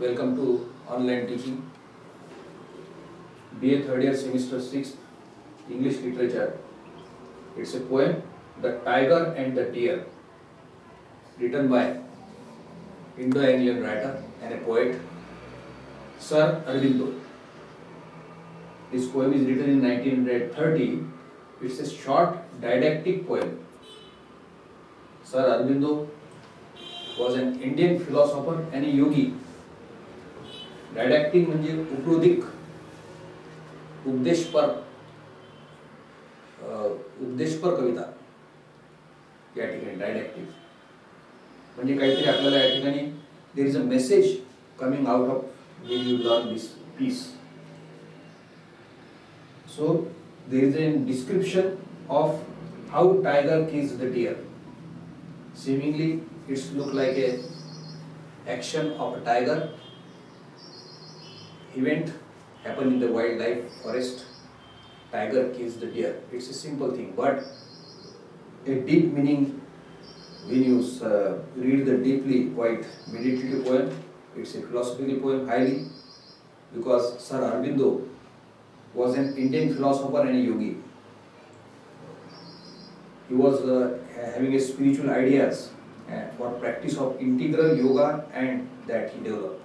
Welcome to online teaching. BA third year semester 6 English literature. It's a poem, The Tiger and the Deer, written by Indo-Anglian writer and a poet, Sir Aurobindo. This poem is written in 1930. It's a short didactic poem. Sir Aurobindo was an Indian philosopher and a yogi. Didactic म्हणजे उपरोधिक, उपदेशपर कविता या ठिकाणी डायडॅक्टिक म्हणजे काहीतरी आपल्याला या ठिकाणी there is a message coming out of when you learn this piece. So there is a description of how tiger kills the deer. Seemingly it's look like a action of a tiger event happen in the wildlife forest. Tiger kills the deer. It's a simple thing, but a deep meaning when you read the deeply quite meditative poem. It's a philosophical poem highly, because Sir Aurobindo was an Indian philosopher and a yogi. He was having a spiritual ideas for practice of integral yoga, and that he developed.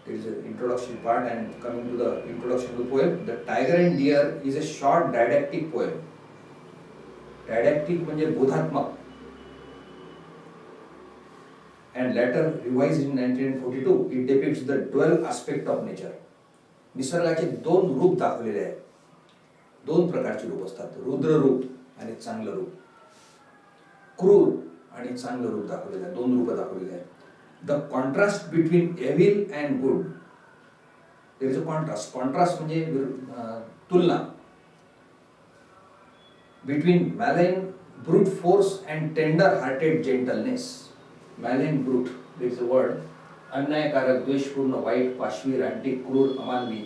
There is an introduction part, and coming to the introduction to the poem, The Tiger and Deer is a short didactic poem. Didactic म्हणजे बोधात्मक, and later revised in 1942. It depicts the dual aspect of nature. निसर्गाचे दोन रूप दाखवलेले आहेत. दोन प्रकारचे रूप असतात, रुद्र रूप आणि चांगलं रूप. क्रूर आणि चांगलं रूप दाखवलेलं आहे, दोन रूप दाखवलेले आहेत. The contrast between evil and good. There is a contrast. Contrast म्हणजे तुलना. Between malign brute force and tender hearted gentleness. Malign brute, there is a word. अन्यायकारक, द्वेषपूर्ण, वाईट, पाशवी, रानटी, क्रूर, अमानवी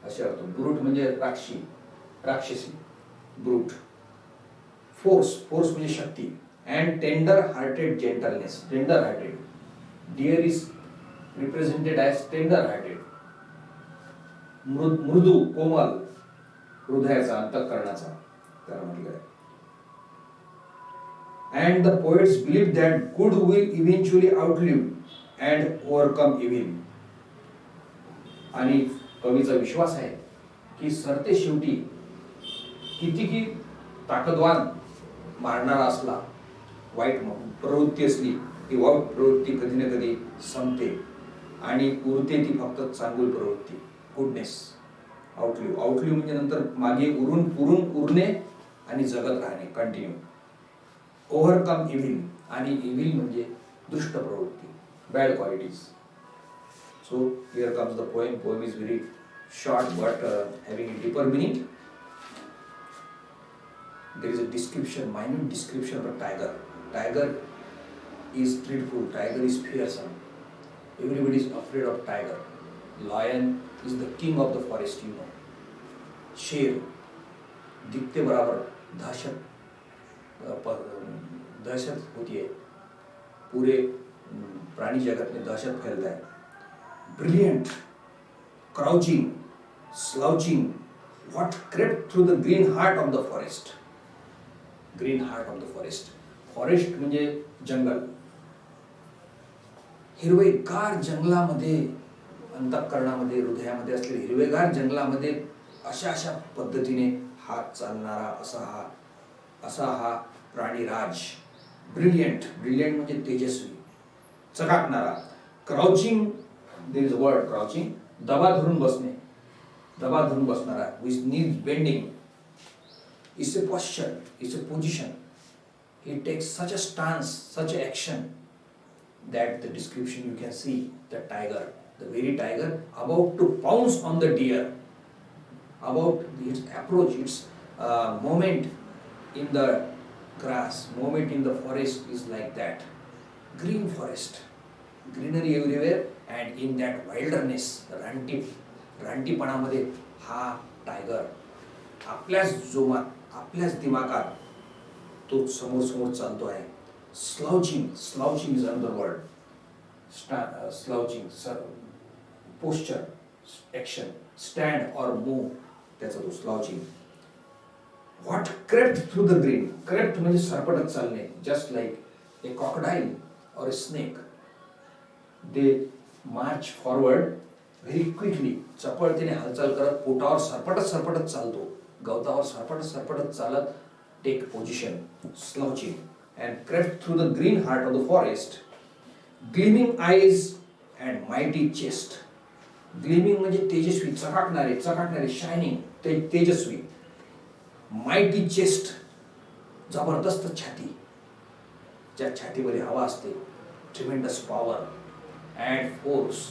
असे अर्थ. ब्रूट म्हणजे राक्षसी, ब्रूट. फोर्स म्हणजे शक्ती. and tender hearted gentleness. Tender hearted. Deer is represented as tender hearted. मृदू, कोमल, हृदयाचा, अंतःकरणाचा त्याला म्हटलं आहे. And the poets believe that good will eventually outlive and overcome evil. आणि कवीचा विश्वास आहे की सरते शेवटी कितीही ताकदवान मारणारा असला, वाईट प्रवृत्ती असली, ती वाईट प्रवृत्ती कधी ना कधी संपते आणि उरते ती फक्त चांगली प्रवृत्ती, गुडनेस. आउटलिव्ह. आउटलिव्ह म्हणजे नंतर मागे उरणे आणि जगत राहणे, कंटिन्यू. ओव्हरकम इव्हिल, आणि इव्हिल म्हणजे दुष्ट प्रवृत्ती, bad qualities. So here comes the poem. Poem is very short but having a deeper meaning. There is a description, minute description of a tiger. Tiger is dreadful. Tiger is fearsome. Everybody is afraid of tiger. Lion is the king of the forest, you know. शेर दिखते बराबर दहशत होती है. पूरे प्राणी जगत में दहशत फैलता है. Brilliant, crouching, slouching, what crept through the green heart of the forest. Green heart of the forest. Forest म्हणजे जंगल. हिरवेगार जंगलामध्ये, अंतःकरणामध्ये, हृदयामध्ये असलेले हिरवेगार जंगलामध्ये अशा पद्धतीने हात चालणारा असा हा प्राणीराज. ब्रिलियंट. ब्रिलियंट म्हणजे तेजस्वी, चकाकणारा. Crouching, there is a word, crouching. दबा धरून बसणारा, with knees bending. It's a posture, it's a position. He takes such a stance, such an action, that the description you can see the tiger, the very tiger, about to pounce on the deer. About its approach, its movement in the grass, movement in the forest is like that. Green forest, greenery everywhere, and in that wilderness, रानटीपणामध्ये हा tiger आपल्याच जोमात, आपल्याच दिमागात तो समोर चालतो आहे. Slouching is another word. Slouching, posture, action, stand or move, त्याचा तो slouching. What crept through the green. Crept म्हणजे सरपटत चालणे. Just like A crocodile or a snake, they march forward very quickly. चपळतेने हालचाल करत पोटावर सरपटत सरपटत चालतो, गवतावर सरपटत सरपटत चालत take position, slouching. and crept through the green heart of the forest. Gleaming eyes and mighty chest. Gleaming म्हणजे तेजस्वी, चकाकणारे, चकाकणारे, शायनिंग, तेजस्वी. Mighty chest, जबरदस्त छाती, ज्या छातीमध्ये हवा असते. Tremendous power and force,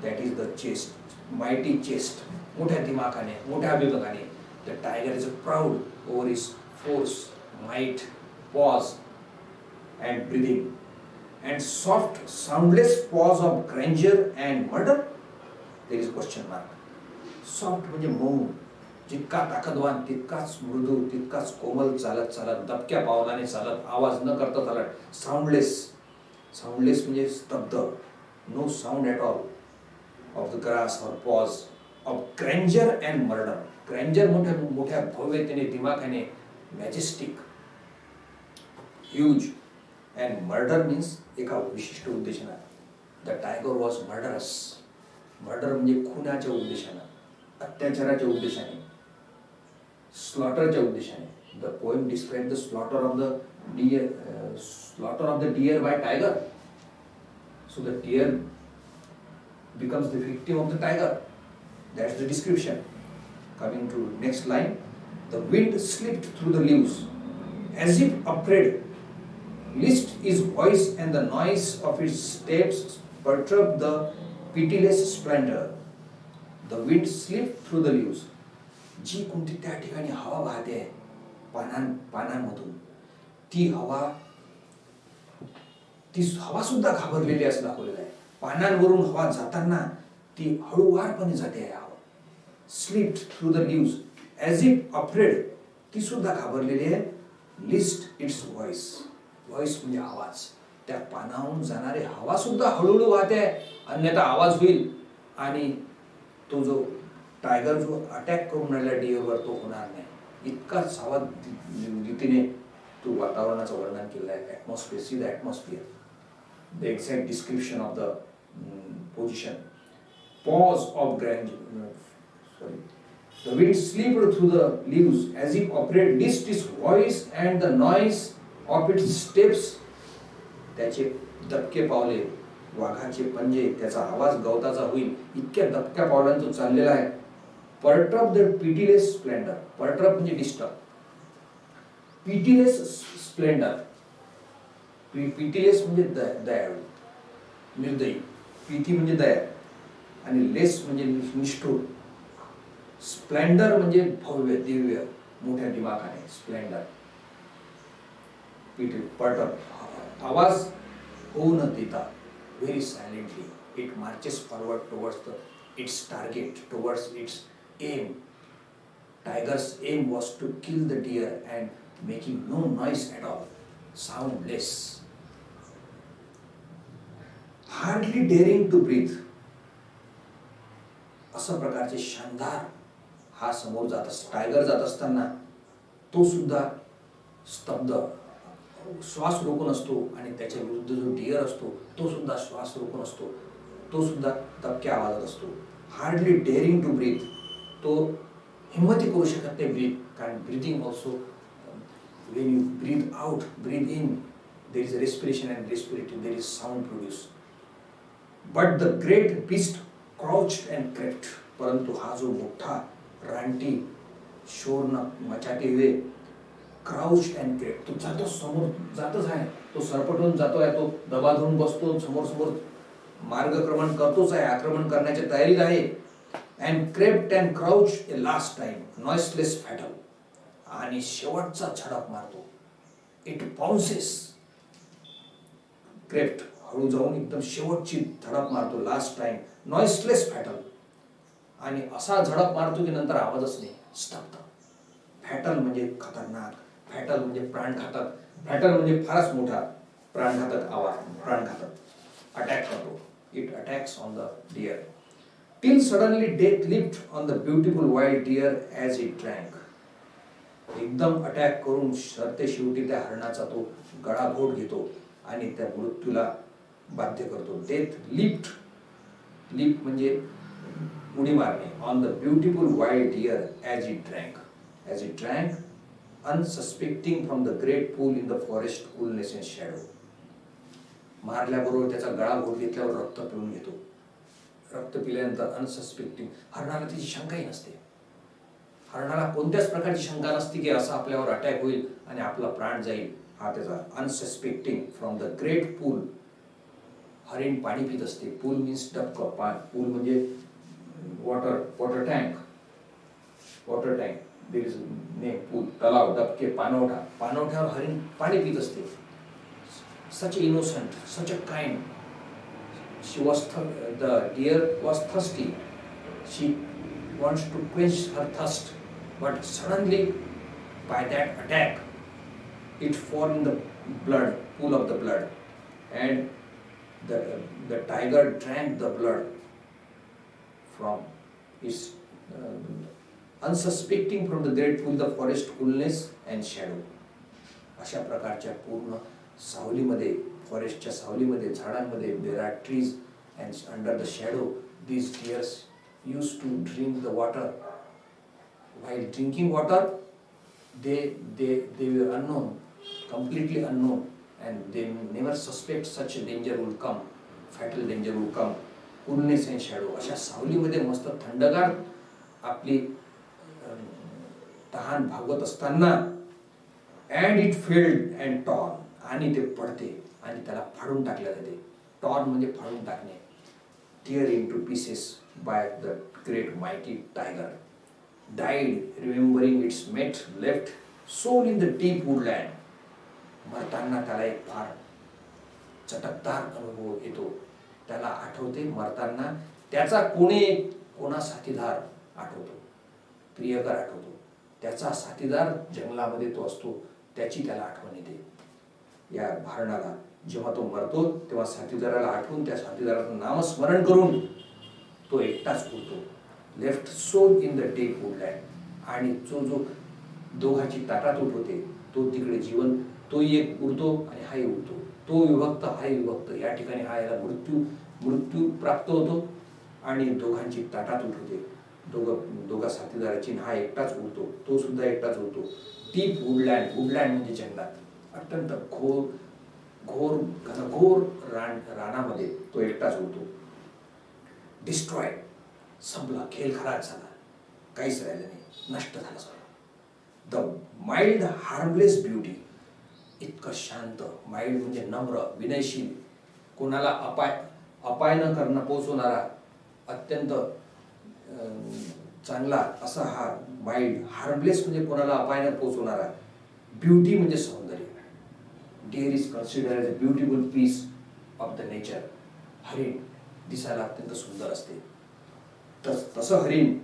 that is the chest. Mighty chest, मोठ्या दिमाखाने, मोठ्या अभिमानाने. The tiger is proud over his force, might, pause and breathing. And soft soundless pause of grandeur and murder. There is question mark. Soft म्हणजे मऊ, जितका ताकदवान तितकाच मृदू, तितकाच कोमल चालत चालत, दबक्या पावलाने चालत, आवाज न करता चालत. साऊंडलेस, साऊंडलेस म्हणजे स्तब्ध, no sound at all of the grass or pause of grandeur and murder. Grandeur मोठ्या मोठ्या भव्यतेने, दिमाखाने, majestic, huge. And murder means एका विशिष्ट उद्देशाने. The tiger was murderous. Murder म्हणजे खुनाच्या उद्देशाने, अत्याचाराच्या उद्देशाने, स्लॉटरच्या उद्देशाने. The poem describe the slaughter of the deer, slaughter of the deer by tiger. So the deer becomes the victim of the tiger. That's the description. Coming to next line. The wind slipped through the leaves as if afraid, lest his voice and the noise of its steps perturb the pitiless splendor. The wind slipped through the leaves. जी कोणती त्या ठिकाणी हवा वाहते पानांमधून, ती हवा सुद्धा घाबरलेली असं दाखवलेलं आहे. पानांवरून हवा जाताना ती हळूवारपणे जाते आहे हवा. Slipped through the leaves as if afraid, ती सुद्धा घाबरलेली आहे. लिस्ट इट्स व्हॉइस, व्हॉइस म्हणजे आवाज. त्या पानावरून जाणारी हवा सुद्धा हळूहळू वाहते आहे, अन्यथा आवाज होईल आणि तो जो टायगर जो अटॅक करून राहिला डिअरवर तो होणार नाही. इतकाच हवा रीतीने तो वातावरणाचं वर्णन केलं आहे. Atmosphere, see the atmosphere, the exact description of the position. Pause of The wind slipped through the leaves as if afraid lest its voice and the noise of its steps. त्याचे दबके पावले, वाघाचे पंजे, त्याचा आवाज गवताचा होईल, इतक्या दबक्या पावलांनी तो चाललेला आहे. Perturb the pitiless splendor. Perturb म्हणजे डिस्टर्ब. Pitiless splendor. Pitiless म्हणजे दयाळू, निर्दयी. पीटी म्हणजे दया आणि लेस म्हणजे निष्ठुर. स्प्लेंडर म्हणजे भव्य, दिव्य, मोठ्या दिमाखाने. स्प्लेंडर. पटप, आवाज होऊ न देता, very silently it marches forward towards its target, towards its aim. Tigers aim was to kill the deer and making no noise at all, soundless. Hardly daring to breathe. अशा प्रकारचे शानदार हा समोर जात असतो. टायगर जात असताना तो सुद्धा स्तब्ध, श्वास रोखून असतो आणि त्याच्या विरुद्ध जो डिअर असतो तो सुद्धा श्वास रोखून असतो, तो सुद्धा दबक्या आवाजात असतो. Hardly daring to breathe. तो हिम्मती करू शकत नाही ब्रीथ, कारण breathing also, when you breathe out, breathe in, there is respiration and respirating, there is sound produce. But the great beast crouched and crept. परंतु हा जो मोठा रानटी शोर मचाते हुए, क्राउच्ड अँड क्रेप्ट, तो जातो, समोर जातच आहे, तो सरपटून जातो आहे, तो दबा धरून बसतो, समोर समोर मार्गक्रमण करतोच आहे, आक्रमण करण्याच्या तयारीत आहे. And crept and crouch A last time, noiseless fatal. आणि शेवटचा झडप मारतो. इट पाउन्सेस. क्रेप्ट हळू जाऊन एकदम शेवटची धडक मारतो, लास्ट टाइम, नॉइसलेस फॅटल. आणि असा झडप मारतो की नंतर आवाजच नाही, स्तब्ध. फॅटल म्हणजे खतरनाक, फॅटल म्हणजे प्राणघातक, फॅटल म्हणजे फारच मोठा प्राणघातक आवाज, प्राणघातक. अटॅक करतो. It attacks on the deer till suddenly death leapt on the beautiful wild deer as it drank. एकदम अटॅक करून सरते शेवटी त्या हरणाचा तो गळाघोट घेतो आणि त्या मृत्यूला बाध्य करतो. डेथ लिफ्ट, लिफ्ट म्हणजे उडी मारणे. On the beautiful wild deer as it drank, as it drank unsuspecting from the great pool in the forest coolness and shadow. मारल्याबरोबर त्याचा गळा घोट घेतल्यावर रक्त पिऊन घेतो. रक्त पिल्यानंतर अनसस्पेक्टिंग, हरणाला त्याची शंकाही नसते. हरणाला कोणत्याच प्रकारची शंका नसते की असा आपल्यावर अटॅक होईल आणि आपला प्राण जाईल. हा त्याचा unsuspecting from the great pool. हरिण पाणी पित असते. पूल मीन्स डबकं. पूल म्हणजे water, water tank, water tank. There is name pool, तलाव, डबके, पाणवठा. पाणवठ्यावर हरिण पाणी पित असते. Such innocent, such a kind. She was the deer was thirsty. She wants to quench her thirst, but suddenly by that attack it fall in the blood, pool of the blood, and the tiger drank the blood from his unsuspecting from the great pool, the forest coolness and shadow. अशा प्रकारच्या पूर्ण सावलीमध्ये, फॉरेस्टच्या सावलीमध्ये, झाडांमध्ये, there are trees and under the shadow these deers used to drink the water. While drinking water, they were unknown, completely unknown, and they never suspect such a danger will come, fatal danger will come. Coolness and shadow. अशा सावलीमध्ये मस्त थंडगार आपली तहान भागवत असताना and it failed and torn, आणि ते पडते आणि त्याला फाडून टाकले जाते. टॉर्न म्हणजे फाडून टाकणे. Tear into pieces by the great mighty tiger, died remembering its mate, left soul in the deep woodland. मरताना त्याला एक फार चटकदार अनुभव येतो. त्याला आठवते मरताना त्याचा कोणा साथीदार आठवतो, प्रियकर आठवतो. त्याचा साथीदार जंगलामध्ये तो असतो, त्याची त्याला आठवण येते. या हरणाला जेव्हा तो मरतो तेव्हा साथीदाराला आठवून त्या साथीदाराचं नामस्मरण करून तो एकटाच उरतो. Left sole in the deep woodland. आणि जो दोघांची ताटातूट होते तो तिकडे जीवन, तोही एक उरतो आणि हाही उरतो. तो विभक्त हाही विभक्त. या ठिकाणी हा याला मृत्यू प्राप्त होतो आणि दोघांची ताटातूट होते. दोघा साथीदाराची. हा एकटाच उरतो, तो सुद्धा एकटाच उरतो. डीप वुडलँड, वुडलँड म्हणजे जंगलात, अत्यंत घोर घनघोर रानामध्ये तो एकटाच उरतो. डिस्ट्रॉय, संपला, खेळ खराब झाला, काहीच राहिलं नाही, नष्ट झालं सगळं. The mild harmless beauty. इतकं शांत, माइल्ड म्हणजे नम्र, विनयशील, कोणाला अपाय न करणं पोचवणारा, अत्यंत चांगला असा हा माइल्ड. हार्मलेस म्हणजे कोणाला अपाय न पोचवणारा. ब्युटी म्हणजे सौंदर्य. Deer is considered as a beautiful piece of the nature. हरिण दिसायला अत्यंत सुंदर असते. तसं हरिण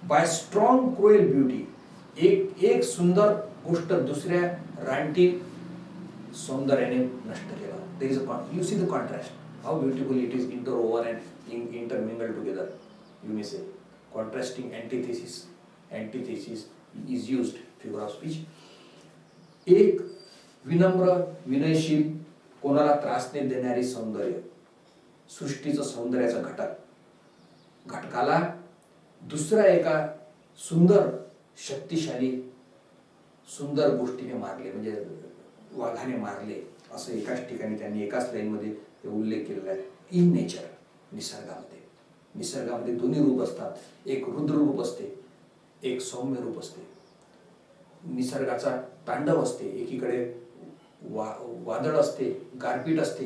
बाय स्ट्रॉंग क्रुएल ब्युटी, एक सुंदर गोष्ट दुसऱ्या रानटी सौंदर्याने नष्ट केला. There is a you see the contrast, how beautiful it is interwoven and intermingled together. You may say contrasting antithesis is used, figure of speech. एक विनम्र, विनयशील, कोणाला त्रास नाही देणारी सौंदर्य, सृष्टीचं सौंदर्याचा घटकाला दुसऱ्या एका सुंदर, शक्तिशाली, सुंदर गोष्टीने मारले, म्हणजे वाघाने मारले, असं एकाच ठिकाणी त्यांनी एकाच लाईनमध्ये उल्लेख केलेला आहे. इन नेचर, निसर्गामध्ये दोन्ही रूप असतात. एक रुद्र रूप असते, एक सौम्य रूप असते. निसर्गाचा तांडव असते. एकीकडे वादळ असते, गारपीट असते,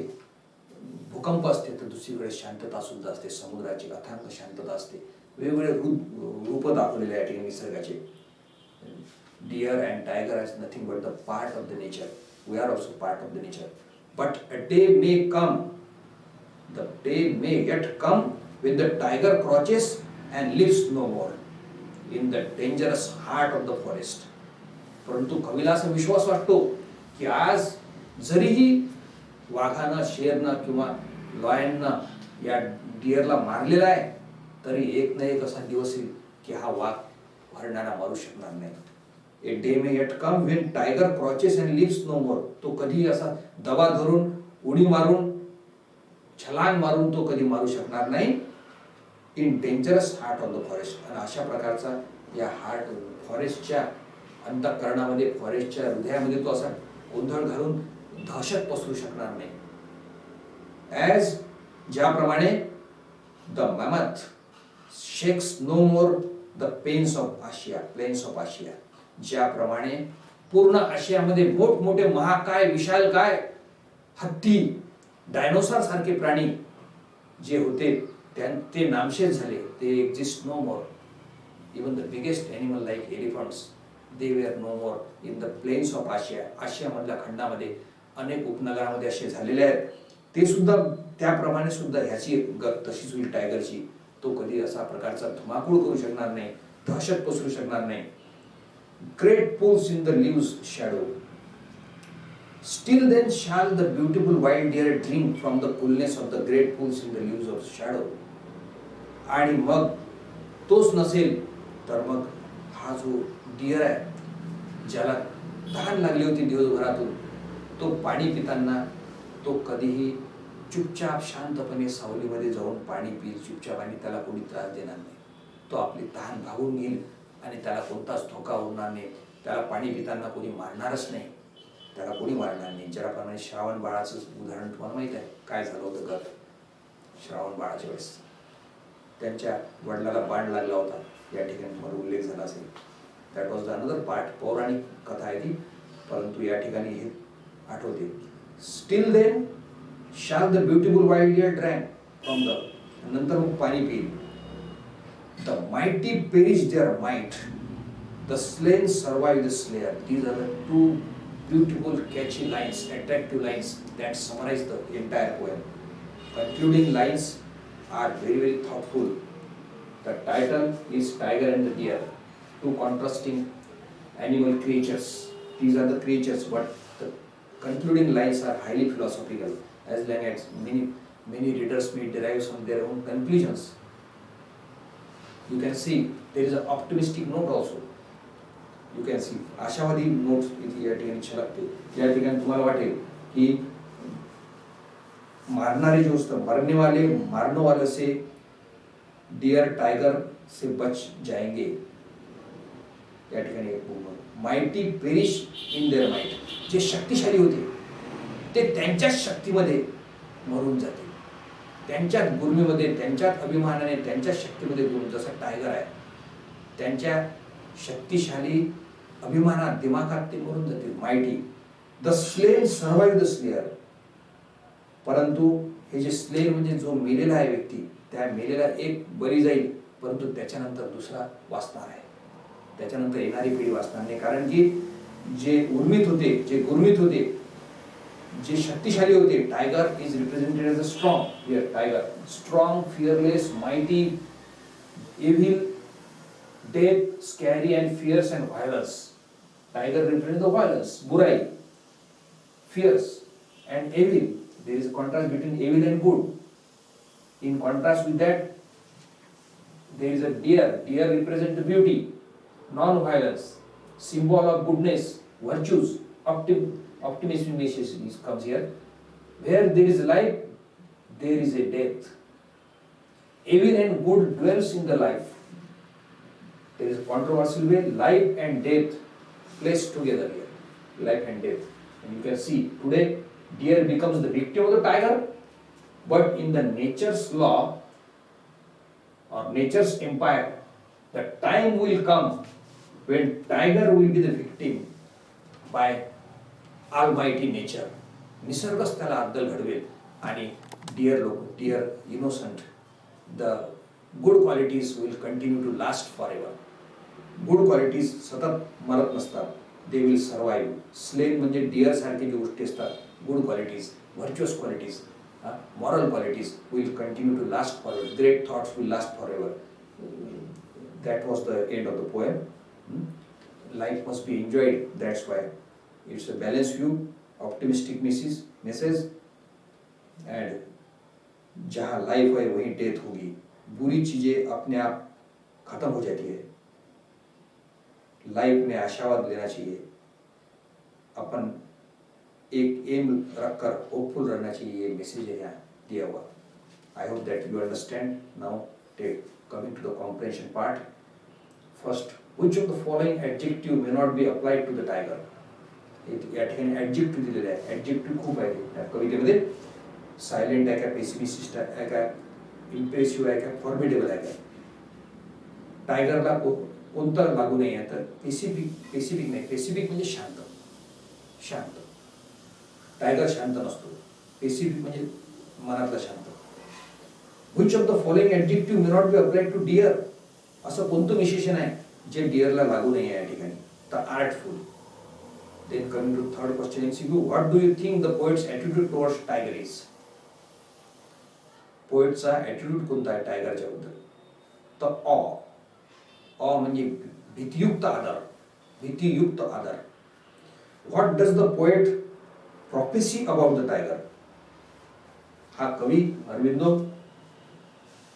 भूकंप असते, तर दुसरीकडे शांतता सुद्धा असते. समुद्राची अथांग शांतता असते. वेगवेगळे रूप दाखवलेले आहे ठिकाणी निसर्गाचे. Deer and tiger is nothing but the part of the nature. We are also part of the nature. But a day may come, the day may yet come when the tiger crouches and lives no more in the dangerous heart of the forest. परंतु कवीला असा विश्वास वाटतो की आज जरीही वाघानं, शेरनं किंवा लॉयननं या डिअरला मारलेला आहे, तरी एक ना एक असा दिवस येईल की हा वाघ हरणाला मारू शकणार नाही. A day may yet come when tiger crouches and lives no more. तो कधी असा दबा धरून, उडी मारून, छलांग मारून तो कधी मारू शकणार नाही. In dangerous heart of the forest. आणि अशा प्रकारचा या हार्ट फॉरेस्टच्या अंतःकरणामध्ये, फॉरेस्टच्या हृदयामध्ये तो असा गोंधळ घालून दहशत पसरू शकणार नाही. ॲज ज्याप्रमाणे the mammoth shakes no more the plains of Asia. ज्याप्रमाणे पूर्ण आशियामध्ये मोठमोठे महाकाय, विशालकाय हत्ती, डायनोसॉर सारखे प्राणी जे होते ते नामशेष झाले. ते exist no more. Even the biggest animal like elephants, they were no more in the plains of Asia. आशियामधल्या खंडामध्ये अनेक उपनगरामध्ये असे झालेले आहेत. ते सुद्धा त्याप्रमाणे सुद्धा ह्याची गत तशीच होईल टायगरची. तो कधी असा प्रकारचा धुमाकूळ करू शकणार नाही, दहशत पसरू शकणार नाही. Great pools in the leaves shadow. Still then shall the beautiful wild deer drink from the coolness of the great pools in the leaves of shadow. आणि मग तोच नसेल तर मग हा जो डिअर आहे, ज्याला तहान लागली होती दिवसभरातून, तो पाणी पिताना तो कधीही चुपचाप शांतपणे सावलीमध्ये जाऊन पाणी पिईल चुपचाप, आणि त्याला कोणी त्रास देणार नाही. तो आपली तहान भागून घेईल आणि त्याला कोणताच धोका होणार नाही. त्याला पाणी पिताना कोणी मारणारच नाही, त्याला कोणी मारणार नाही. ज्याप्रमाणे श्रावण बाळाचं उदाहरण तुम्हाला माहित आहे काय झालं होतं. गत श्रावण बाळाच्या वेळेस त्यांच्या वडिलाला बाण लागला होता. या ठिकाणी तुम्हाला उल्लेख झाला असेल. That was the another part. पौराणिक कथा आहे ती, परंतु या ठिकाणी हे आठवते. Still then shall the beautiful wild deer drank from the. नंतर मग पाणी पिईल. The mighty perish their might, the slain survive the slayer. These are the two beautiful catchy lines, attractive lines that summarize the entire poem. Concluding lines are very, very thoughtful. The title is Tiger and the Deer, two contrasting animal creatures. These are the creatures, but the concluding lines are highly philosophical. As long as many readers may derive from their own conclusions. You can see there is an optimistic note also. You can see आशावादी notes इथे या ठिकाणी छलकते. या ठिकाणी तुम्हाला वाटेल की मारणारे जो असतं, मारने वाले से डियर टाइगर से बच जाएंगे. या ठिकाणी एक mighty perish in their might. जे शक्तिशाली होते ते त्यांच्याच शक्तीमध्ये मरून जाते, त्यांच्याच गुर्मीमध्ये, त्यांच्याच अभिमानाने, त्यांच्याच शक्तीमध्ये गुण. जसं टायगर आहे, त्यांच्या शक्तिशाली अभिमानात, दिमागात ते मरून जाते. Mighty. The slain survive the slayer. परंतु हे जे स्लेन म्हणजे जो मेलेला आहे व्यक्ती, त्या मेलेला एक बरी जाईल, परंतु त्याच्यानंतर दुसरा वाचणार आहे. त्याच्यानंतर येणारी पिढी वाचणार नाही. कारण की जे उर्मित होते, जे गुर्मित होते, जे शक्तिशाली होते, tiger is represented as a strong. Here tiger, strong, fearless, mighty, evil, death, scary and fierce and violence. Tiger represents the violence, burai, fierce and evil. There is a contrast between evil and good. In contrast with that, there is a deer. Deer represents the beauty, non-violence, symbol of goodness, virtues, optimism comes here. Where there is life, there is a death. Evil and good dwells in the life. There is a controversial way, life and death placed together here. Life and death. And you can see today deer becomes the victim of the tiger, but in the nature's law or nature's empire, the time will come when tiger will be the victim by almighty nature. निसर्गच त्याला अद्दल घडवेल आणि deer innocent, the good qualities will continue to last forever. Good qualities सतत मरत नसतात. They will survive. Slain म्हणजे deer सारखे जे गोष्टी असतात, good qualities, virtuous qualities, moral qualities will continue to last forever. Great thoughts will last forever. That was the end of the poem. Life must be enjoyed. That's why it's a balanced view, optimistic message, end जहाँ life है वहीं death होगी, बुरी चीजें अपने आप खत्म हो जाती है। लाइफ में आशावाद लेना चाहिए, अपन एक एम रखकर होपफुल रहना चाहिए, ये मैसेज है यहाँ दिया हुआ। I hope that you understand. Now take coming to the comprehension part. First, which of the following adjective may not be applied to the tiger? या ठिकाणी ऍडजेक्टिव्ह दिलेले आहे, ऍडजेक्टिव्ह खूप आहे त्या कवितेमध्ये। सायलेंट आहे का, पेसिमिस्ट आहे का, इम्प्रेसिव्ह आहे का, फॉर्मिडेबल आहे का? टायगरला कोणता लागू नाही आहे तर पेसिफिक नाही, पेसिफिक म्हणजे शांत, शांत। टायगर शांत नसतो, पेसिफिक म्हणजे मनातला शांत। which of the following adjective may not be applied to deer? असं कोणतं विशेषण आहे जे डिअरला लागू नाही आहे या ठिकाणी? तर artful. Then coming to third question MCQ, what do you think the poet's attitude towards tiger is? पोएटचा ॲटिट्यूड कोणता आहे टायगरच्या बद्दल? तर ऑ म्हणजे भीतियुक्त आदर, भीतियुक्त आदर। What does the poet prophecy about the tiger? हा कवी अरविंदो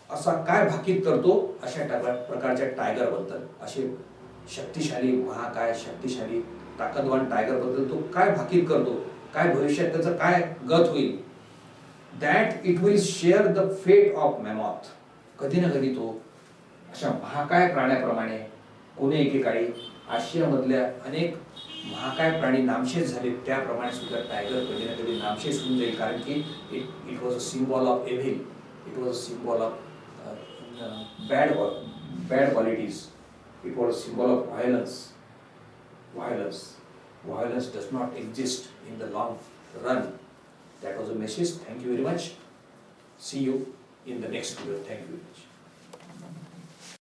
असा काय भाकीत करतो अशा प्रकारच्या टायगर बद्दल? असे शक्तिशाली, महाकाय शक्तिशाली ताकदवान टायगर बद्दल तो काय भाकीत करतो, काय भविष्यात त्याचं काय गत होईल? That it will share the फेट ऑफ मॅमॉथ। कधी ना कधी तो अशा महाकाय प्राण्याप्रमाणे कोणी एकेकाळी आशियामधल्या अनेक महाकाय प्राणी नामशेष झाले त्याप्रमाणे सुद्धा टायगर कधी ना कधी नामशेष होऊन जाईल, कारण की it was a symbol of Evil, it was a symbol of bad qualities, it was a symbol of violence does not exist in the long run. That was a message. Thank you very much. See you in the next video. Thank you very much.